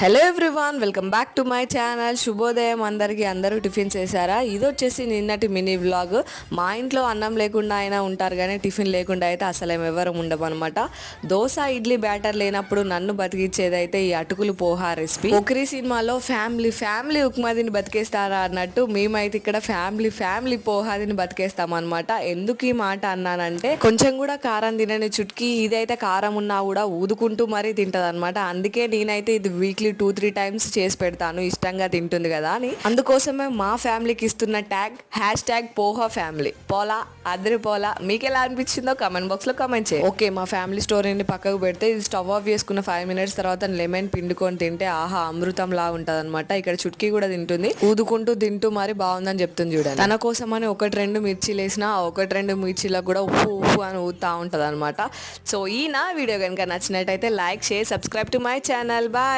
Hello everyone, welcome back to my channel. శుభోదయం అందరికీ. అందరూ టిఫిన్ చేశారా? ఇది వచ్చేసి నిన్నటి మినీ వ్లాగ్. మా ఇంట్లో అన్నం లేకుండా అయినా ఉంటారు కానీ టిఫిన్ లేకుండా అయితే అసలు ఎవరు ఉండమన్నమాట. దోశ ఇడ్లీ బ్యాటర్ లేనప్పుడు నన్ను బతికిచ్చేదైతే ఈ అటుకులు పోహా రెసిపీ. ఒకరి సినిమాలో ఫ్యామిలీ ఉప్మా తిని బతికేస్తారా అన్నట్టు మేమైతే ఇక్కడ ఫ్యామిలీ పోహాదిని బతికేస్తాం అనమాట. ఎందుకు ఈ మాట అన్నానంటే, కొంచెం కూడా కారం తినని చుట్కి ఇదైతే కారం ఉన్నా కూడా ఊదుకుంటూ మరీ తింటది అనమాట. అందుకే నేనైతే ఇది వీక్లీ 2-3 టైమ్స్ చేసి పెడతాను, ఇష్టంగా తింటుంది కదా అని. అందుకోసమే మా ఫ్యామిలీకి ఇస్తున్న ట్యాగ్ #పోహా ఫ్యామిలీ. పోలా మీకు ఎలా అనిపించిందో కామెంట్ బాక్స్ లో కామెంట్ చేయండి. ఓకే, మా ఫ్యామిలీ స్టోరీని పక్కకు పెడితే ఇది స్టవ్ ఆఫ్ చేసుకున్న 5 minutes తర్వాత లెమన్ పిండుకొని తింటే ఆహా అమృతం లా ఉంటది అనమాట. ఇక్కడ చుట్కీ కూడా తింటుంది, ఊదుకుంటూ తింటూ మరి బాగుందని చెప్తుంది చూడండి. తన కోసం అని 1-2 మిర్చీలు వేసిన 1-2 మిర్చీలకు కూడా ఉప్పు అని ఊతా ఉంటది అనమాట. సో ఈ నా వీడియో కనుక నచ్చినట్టయితే like, share, subscribe to my channel. Bye.